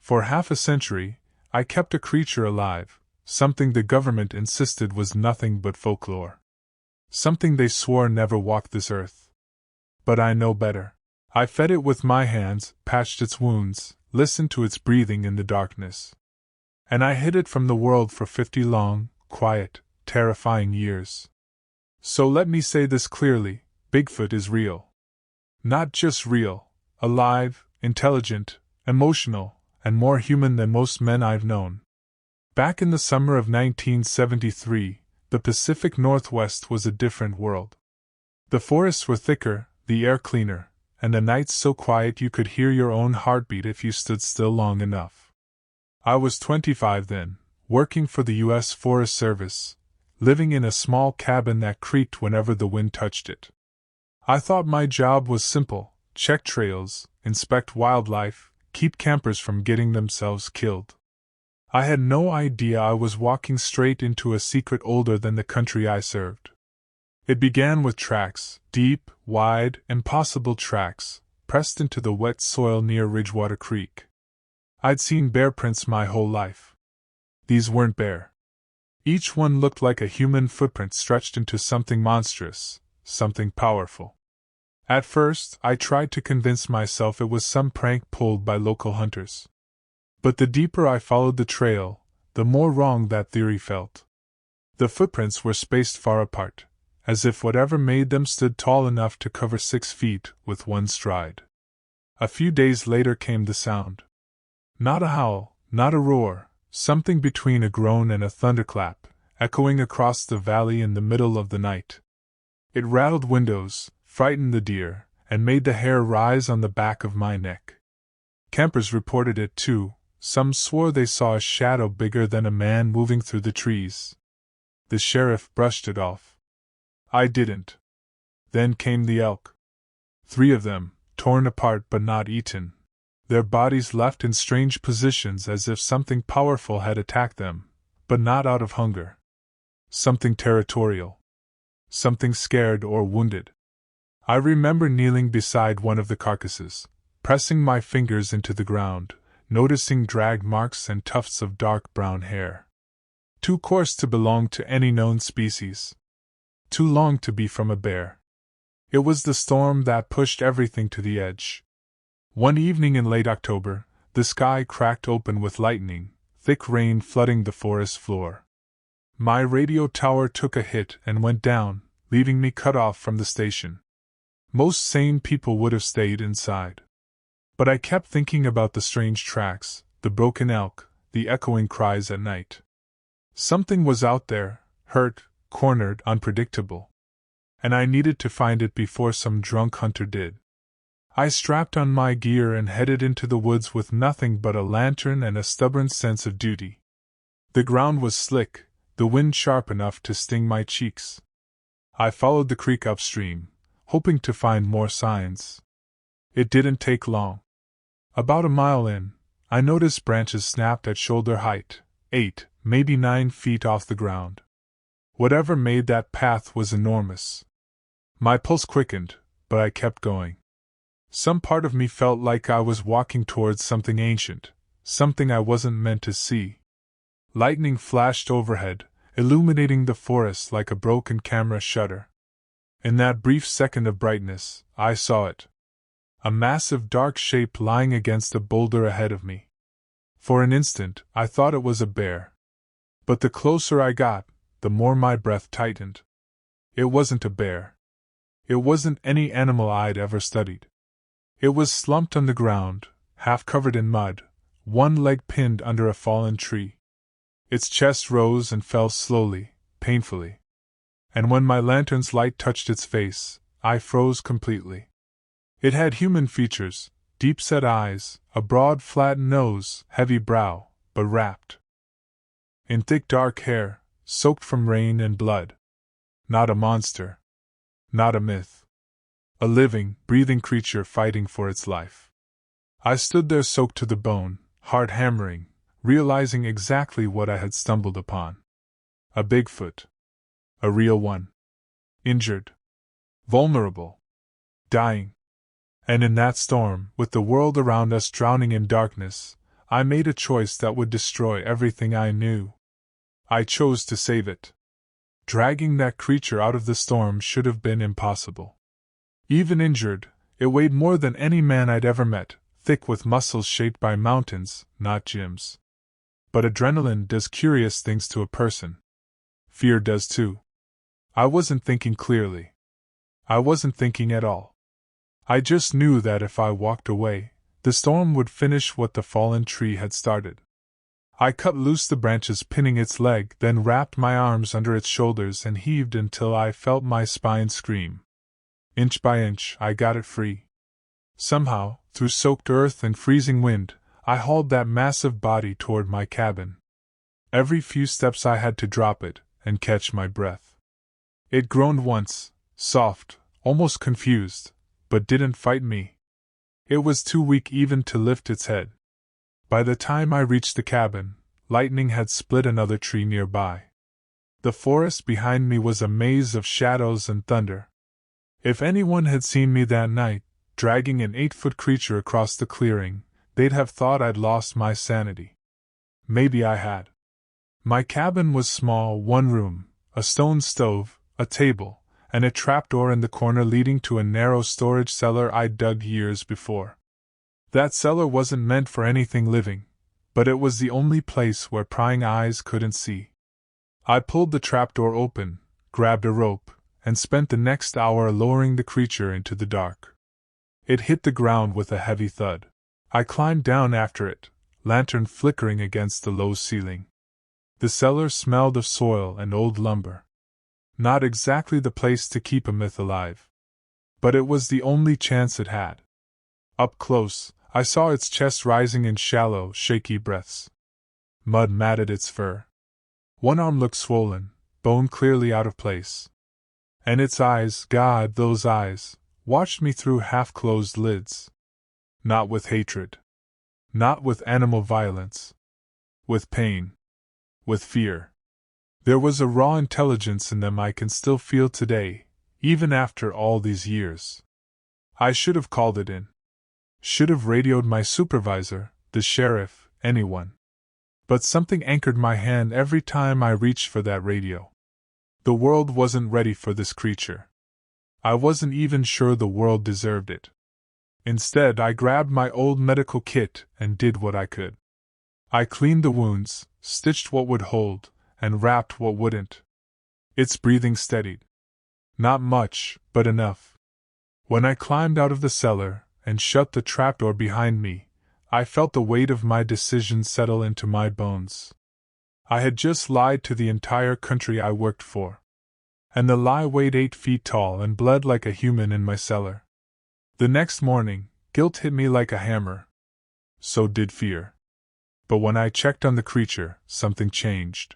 For half a century, I kept a creature alive, something the government insisted was nothing but folklore. Something they swore never walked this earth. But I know better. I fed it with my hands, patched its wounds, listened to its breathing in the darkness. And I hid it from the world for 50 long, quiet, terrifying years. So let me say this clearly, Bigfoot is real. Not just real, alive, intelligent, emotional, and more human than most men I've known. Back in the summer of 1973, the Pacific Northwest was a different world. The forests were thicker, the air cleaner, and the nights so quiet you could hear your own heartbeat if you stood still long enough. I was 25 then, working for the U.S. Forest Service, living in a small cabin that creaked whenever the wind touched it. I thought my job was simple: check trails, inspect wildlife, keep campers from getting themselves killed. I had no idea I was walking straight into a secret older than the country I served. It began with tracks, deep, wide, impossible tracks, pressed into the wet soil near Ridgewater Creek. I'd seen bear prints my whole life. These weren't bear. Each one looked like a human footprint stretched into something monstrous, something powerful. At first, I tried to convince myself it was some prank pulled by local hunters. But the deeper I followed the trail, the more wrong that theory felt. The footprints were spaced far apart, as if whatever made them stood tall enough to cover 6 feet with one stride. A few days later came the sound. Not a howl, not a roar, something between a groan and a thunderclap, echoing across the valley in the middle of the night. It rattled windows, frightened the deer, and made the hair rise on the back of my neck. Campers reported it too. Some swore they saw a shadow bigger than a man moving through the trees. The sheriff brushed it off. I didn't. Then came the elk. 3 of them, torn apart but not eaten. Their bodies left in strange positions as if something powerful had attacked them, but not out of hunger. Something territorial. Something scared or wounded. I remember kneeling beside one of the carcasses, pressing my fingers into the ground, noticing drag marks and tufts of dark brown hair. Too coarse to belong to any known species. Too long to be from a bear. It was the storm that pushed everything to the edge. One evening in late October, the sky cracked open with lightning, thick rain flooding the forest floor. My radio tower took a hit and went down, leaving me cut off from the station. Most sane people would have stayed inside. But I kept thinking about the strange tracks, the broken elk, the echoing cries at night. Something was out there, hurt, cornered, unpredictable. And I needed to find it before some drunk hunter did. I strapped on my gear and headed into the woods with nothing but a lantern and a stubborn sense of duty. The ground was slick, the wind sharp enough to sting my cheeks. I followed the creek upstream, hoping to find more signs. It didn't take long. About a mile in, I noticed branches snapped at shoulder height, 8, maybe 9 feet off the ground. Whatever made that path was enormous. My pulse quickened, but I kept going. Some part of me felt like I was walking towards something ancient, something I wasn't meant to see. Lightning flashed overhead, illuminating the forest like a broken camera shutter. In that brief second of brightness, I saw it. A massive dark shape lying against a boulder ahead of me. For an instant, I thought it was a bear. But the closer I got, the more my breath tightened. It wasn't a bear. It wasn't any animal I'd ever studied. It was slumped on the ground, half covered in mud, one leg pinned under a fallen tree. Its chest rose and fell slowly, painfully. And when my lantern's light touched its face, I froze completely. It had human features, deep-set eyes, a broad flat nose, heavy brow, but wrapped in thick dark hair, soaked from rain and blood. Not a monster. Not a myth. A living, breathing creature fighting for its life. I stood there soaked to the bone, heart hammering, realizing exactly what I had stumbled upon. A Bigfoot. A real one. Injured. Vulnerable. Dying. And in that storm, with the world around us drowning in darkness, I made a choice that would destroy everything I knew. I chose to save it. Dragging that creature out of the storm should have been impossible. Even injured, it weighed more than any man I'd ever met, thick with muscles shaped by mountains, not gyms. But adrenaline does curious things to a person. Fear does too. I wasn't thinking clearly. I wasn't thinking at all. I just knew that if I walked away, the storm would finish what the fallen tree had started. I cut loose the branches pinning its leg, then wrapped my arms under its shoulders and heaved until I felt my spine scream. Inch by inch, I got it free. Somehow, through soaked earth and freezing wind, I hauled that massive body toward my cabin. Every few steps I had to drop it and catch my breath. It groaned once, soft, almost confused, but didn't fight me. It was too weak even to lift its head. By the time I reached the cabin, lightning had split another tree nearby. The forest behind me was a maze of shadows and thunder. If anyone had seen me that night, dragging an 8-foot creature across the clearing, they'd have thought I'd lost my sanity. Maybe I had. My cabin was small, one room, a stone stove, a table, and a trapdoor in the corner leading to a narrow storage cellar I'd dug years before. That cellar wasn't meant for anything living, but it was the only place where prying eyes couldn't see. I pulled the trapdoor open, grabbed a rope, and spent the next hour lowering the creature into the dark. It hit the ground with a heavy thud. I climbed down after it, lantern flickering against the low ceiling. The cellar smelled of soil and old lumber. Not exactly the place to keep a myth alive. But it was the only chance it had. Up close, I saw its chest rising in shallow, shaky breaths. Mud matted its fur. One arm looked swollen, bone clearly out of place. And its eyes, God, those eyes, watched me through half-closed lids. Not with hatred. Not with animal violence. With pain. With fear. There was a raw intelligence in them I can still feel today, even after all these years. I should have called it in. Should have radioed my supervisor, the sheriff, anyone. But something anchored my hand every time I reached for that radio. The world wasn't ready for this creature. I wasn't even sure the world deserved it. Instead, I grabbed my old medical kit and did what I could. I cleaned the wounds, stitched what would hold, and wrapped what wouldn't. Its breathing steadied. Not much, but enough. When I climbed out of the cellar and shut the trapdoor behind me, I felt the weight of my decision settle into my bones. I had just lied to the entire country I worked for. And the lie weighed 8 feet tall and bled like a human in my cellar. The next morning, guilt hit me like a hammer. So did fear. But when I checked on the creature, something changed.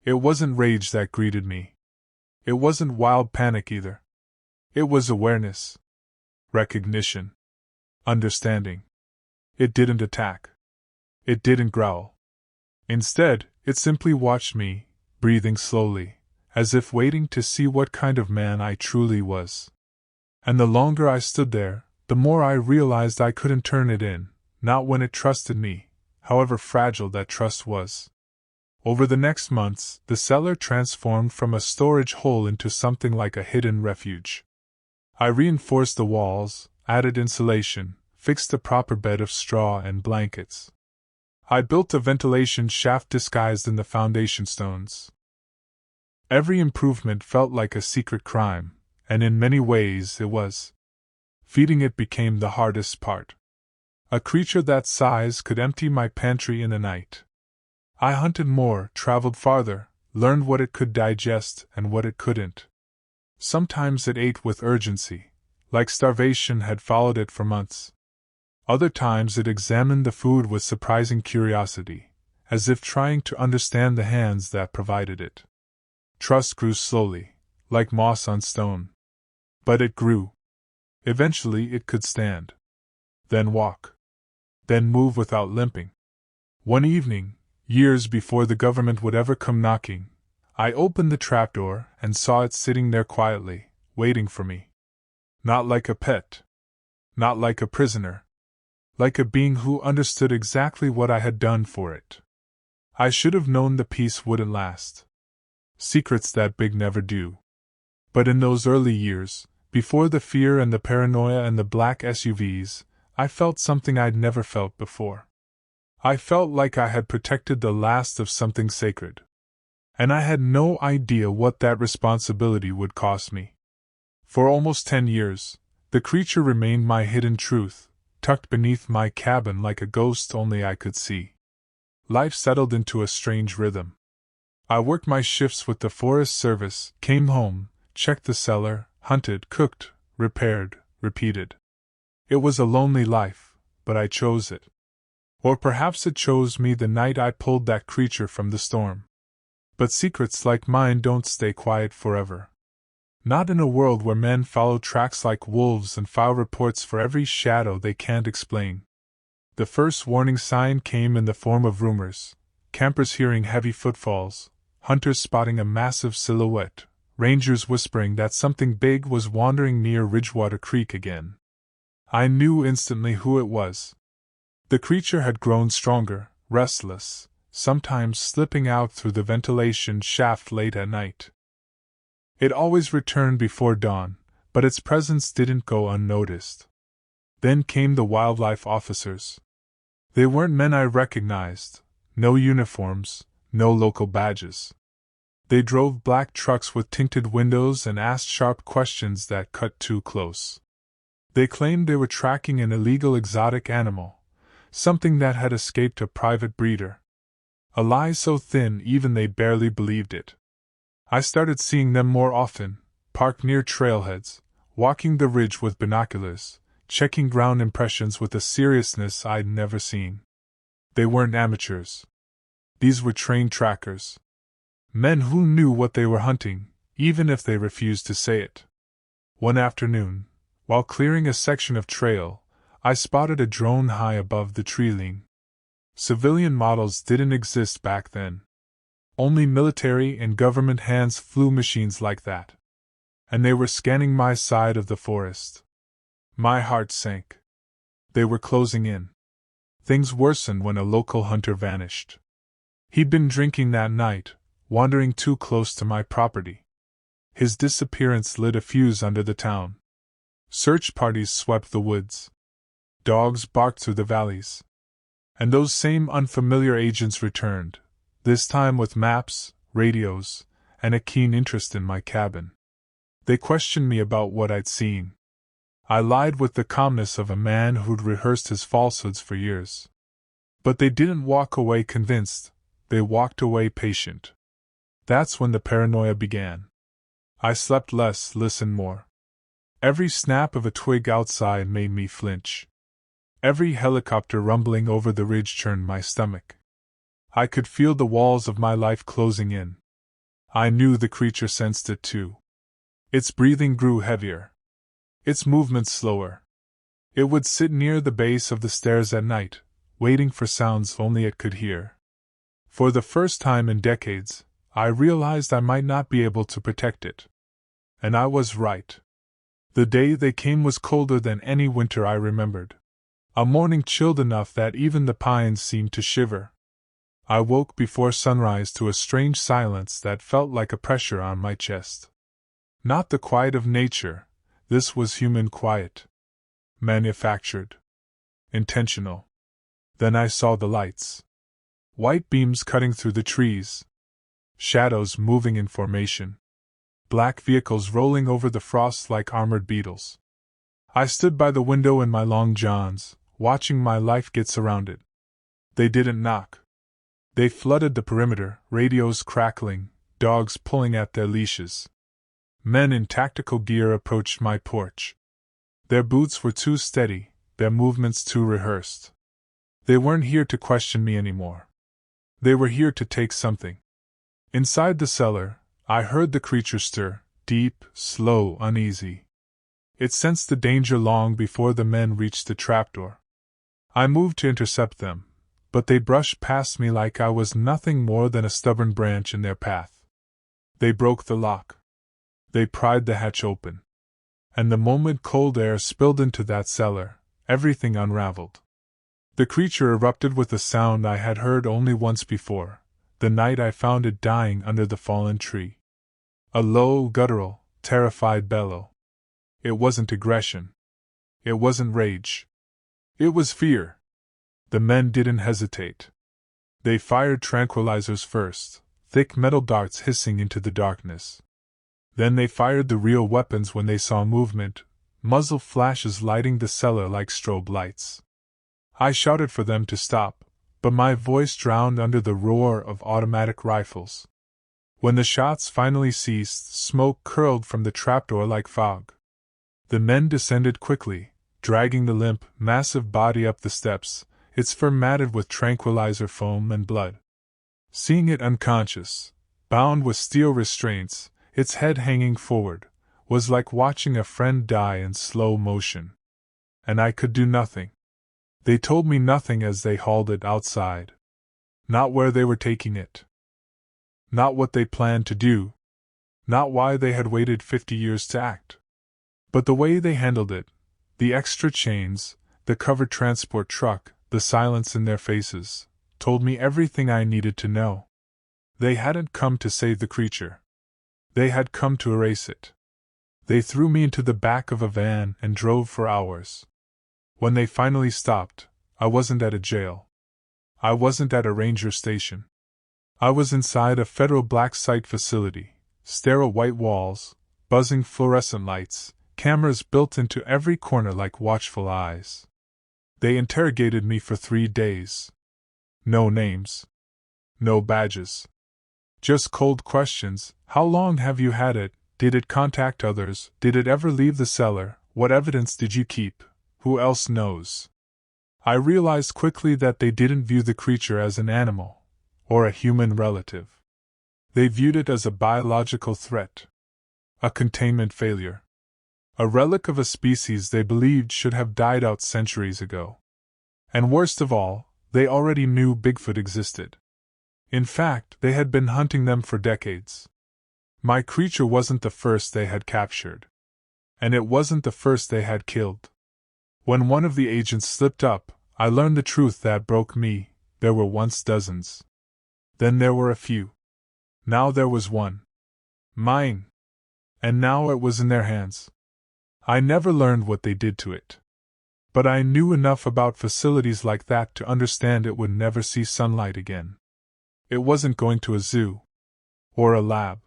It wasn't rage that greeted me. It wasn't wild panic either. It was awareness. Recognition. Understanding. It didn't attack. It didn't growl. Instead, it simply watched me, breathing slowly, as if waiting to see what kind of man I truly was. And the longer I stood there, the more I realized I couldn't turn it in, not when it trusted me, however fragile that trust was. Over the next months, the cellar transformed from a storage hole into something like a hidden refuge. I reinforced the walls, added insulation, fixed a proper bed of straw and blankets. I built a ventilation shaft disguised in the foundation stones. Every improvement felt like a secret crime, and in many ways it was. Feeding it became the hardest part. A creature that size could empty my pantry in a night. I hunted more, traveled farther, learned what it could digest and what it couldn't. Sometimes it ate with urgency, like starvation had followed it for months. Other times it examined the food with surprising curiosity, as if trying to understand the hands that provided it. Trust grew slowly, like moss on stone. But it grew. Eventually it could stand. Then walk. Then move without limping. One evening, years before the government would ever come knocking, I opened the trapdoor and saw it sitting there quietly, waiting for me. Not like a pet. Not like a prisoner. like a being who understood exactly what I had done for it. I should have known the peace wouldn't last. Secrets that big never do. But in those early years, before the fear and the paranoia and the black SUVs, I felt something I'd never felt before. I felt like I had protected the last of something sacred. And I had no idea what that responsibility would cost me. For almost 10 years, the creature remained my hidden truth, tucked beneath my cabin like a ghost only I could see. Life settled into a strange rhythm. I worked my shifts with the Forest Service, came home, checked the cellar, hunted, cooked, repaired, repeated. It was a lonely life, but I chose it. Or perhaps it chose me the night I pulled that creature from the storm. But secrets like mine don't stay quiet forever. Not in a world where men follow tracks like wolves and file reports for every shadow they can't explain. The first warning sign came in the form of rumors, campers hearing heavy footfalls, hunters spotting a massive silhouette, rangers whispering that something big was wandering near Ridgewater Creek again. I knew instantly who it was. The creature had grown stronger, restless, sometimes slipping out through the ventilation shaft late at night. It always returned before dawn, but its presence didn't go unnoticed. Then came the wildlife officers. They weren't men I recognized, no uniforms, no local badges. They drove black trucks with tinted windows and asked sharp questions that cut too close. They claimed they were tracking an illegal exotic animal, something that had escaped a private breeder. A lie so thin even they barely believed it. I started seeing them more often, parked near trailheads, walking the ridge with binoculars, checking ground impressions with a seriousness I'd never seen. They weren't amateurs. These were trained trackers. Men who knew what they were hunting, even if they refused to say it. One afternoon, while clearing a section of trail, I spotted a drone high above the tree line. Civilian models didn't exist back then. Only military and government hands flew machines like that. And they were scanning my side of the forest. My heart sank. They were closing in. Things worsened when a local hunter vanished. He'd been drinking that night, wandering too close to my property. His disappearance lit a fuse under the town. Search parties swept the woods. Dogs barked through the valleys. And those same unfamiliar agents returned, this time with maps, radios, and a keen interest in my cabin. They questioned me about what I'd seen. I lied with the calmness of a man who'd rehearsed his falsehoods for years. But they didn't walk away convinced, they walked away patient. That's when the paranoia began. I slept less, listened more. Every snap of a twig outside made me flinch. Every helicopter rumbling over the ridge churned my stomach. I could feel the walls of my life closing in. I knew the creature sensed it too. Its breathing grew heavier. Its movements slower. It would sit near the base of the stairs at night, waiting for sounds only it could hear. For the first time in decades, I realized I might not be able to protect it. And I was right. The day they came was colder than any winter I remembered. A morning chilled enough that even the pines seemed to shiver. I woke before sunrise to a strange silence that felt like a pressure on my chest. Not the quiet of nature, this was human quiet. Manufactured. Intentional. Then I saw the lights. White beams cutting through the trees. Shadows moving in formation. Black vehicles rolling over the frost like armored beetles. I stood by the window in my long johns, watching my life get surrounded. They didn't knock. They flooded the perimeter, radios crackling, dogs pulling at their leashes. Men in tactical gear approached my porch. Their boots were too steady, their movements too rehearsed. They weren't here to question me anymore. They were here to take something. Inside the cellar, I heard the creature stir, deep, slow, uneasy. It sensed the danger long before the men reached the trapdoor. I moved to intercept them, but they brushed past me like I was nothing more than a stubborn branch in their path. They broke the lock. They pried the hatch open. And the moment cold air spilled into that cellar, everything unraveled. The creature erupted with a sound I had heard only once before, the night I found it dying under the fallen tree. A low, guttural, terrified bellow. It wasn't aggression. It wasn't rage. It was fear. The men didn't hesitate. They fired tranquilizers first, thick metal darts hissing into the darkness. Then they fired the real weapons when they saw movement, muzzle flashes lighting the cellar like strobe lights. I shouted for them to stop, but my voice drowned under the roar of automatic rifles. When the shots finally ceased, smoke curled from the trapdoor like fog. The men descended quickly, dragging the limp, massive body up the steps, its fur matted with tranquilizer foam and blood. Seeing it unconscious, bound with steel restraints, its head hanging forward, was like watching a friend die in slow motion. And I could do nothing. They told me nothing as they hauled it outside. Not where they were taking it. Not what they planned to do. Not why they had waited 50 years to act. But the way they handled it, the extra chains, the covered transport truck, the silence in their faces, told me everything I needed to know. They hadn't come to save the creature. They had come to erase it. They threw me into the back of a van and drove for hours. When they finally stopped, I wasn't at a jail. I wasn't at a ranger station. I was inside a federal black site facility, sterile white walls, buzzing fluorescent lights, cameras built into every corner like watchful eyes. They interrogated me for 3 days. No names. No badges. Just cold questions. How long have you had it? Did it contact others? Did it ever leave the cellar? What evidence did you keep? Who else knows? I realized quickly that they didn't view the creature as an animal, or a human relative. They viewed it as a biological threat. A containment failure. A relic of a species they believed should have died out centuries ago. And worst of all, they already knew Bigfoot existed. In fact, they had been hunting them for decades. My creature wasn't the first they had captured. And it wasn't the first they had killed. When one of the agents slipped up, I learned the truth that broke me. There were once dozens. Then there were a few. Now there was one. Mine. And now it was in their hands. I never learned what they did to it. But I knew enough about facilities like that to understand it would never see sunlight again. It wasn't going to a zoo. Or a lab.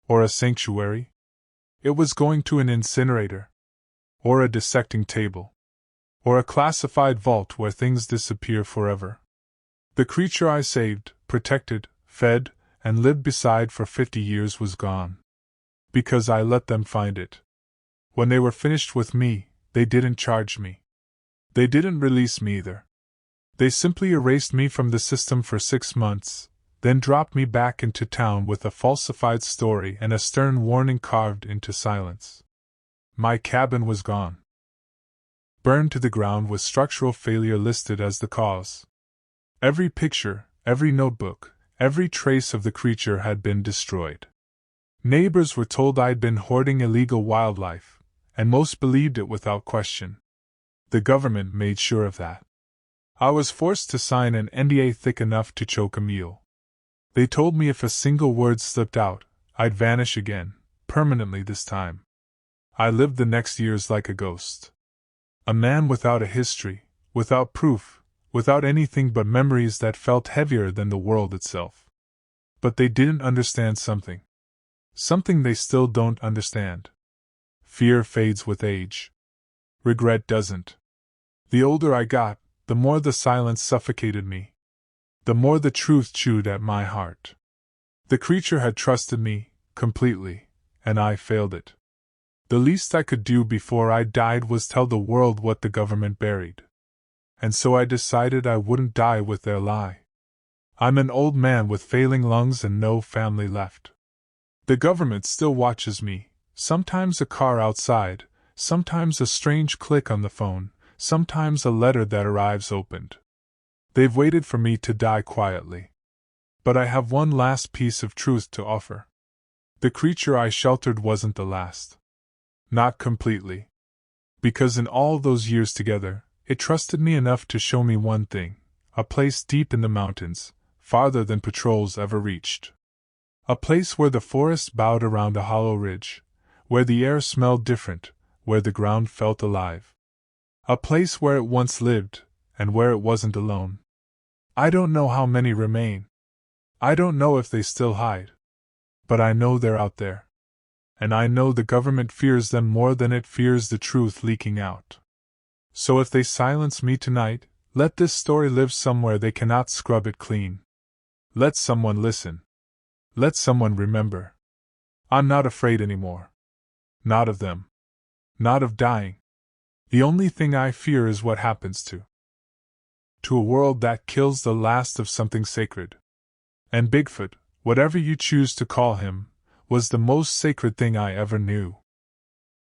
Or a sanctuary. It was going to an incinerator. Or a dissecting table. Or a classified vault where things disappear forever. The creature I saved, protected, fed, and lived beside for 50 years was gone. Because I let them find it. When they were finished with me, they didn't charge me. They didn't release me either. They simply erased me from the system for 6 months, then dropped me back into town with a falsified story and a stern warning carved into silence. My cabin was gone. Burned to the ground with structural failure listed as the cause. Every picture, every notebook, every trace of the creature had been destroyed. Neighbors were told I'd been hoarding illegal wildlife, and most believed it without question. The government made sure of that. I was forced to sign an NDA thick enough to choke a mule. They told me if a single word slipped out, I'd vanish again, permanently this time. I lived the next years like a ghost. A man without a history, without proof, without anything but memories that felt heavier than the world itself. But they didn't understand something. Something they still don't understand. Fear fades with age. Regret doesn't. The older I got, the more the silence suffocated me. The more the truth chewed at my heart. The creature had trusted me, completely, and I failed it. The least I could do before I died was tell the world what the government buried. And so I decided I wouldn't die with their lie. I'm an old man with failing lungs and no family left. The government still watches me, sometimes a car outside, sometimes a strange click on the phone, sometimes a letter that arrives opened. They've waited for me to die quietly. But I have one last piece of truth to offer. The creature I sheltered wasn't the last. Not completely. Because in all those years together, It trusted me enough to show me one thing: a place deep in the mountains, farther than patrols ever reached. A place where the forest bowed around a hollow ridge, where the air smelled different, where the ground felt alive. A place where it once lived, and where it wasn't alone. I don't know how many remain. I don't know if they still hide. But I know they're out there. And I know the government fears them more than it fears the truth leaking out. So if they silence me tonight, let this story live somewhere they cannot scrub it clean. Let someone listen. Let someone remember. I'm not afraid anymore. Not of them. Not of dying. The only thing I fear is what happens to a world that kills the last of something sacred. And Bigfoot, whatever you choose to call him, was the most sacred thing I ever knew.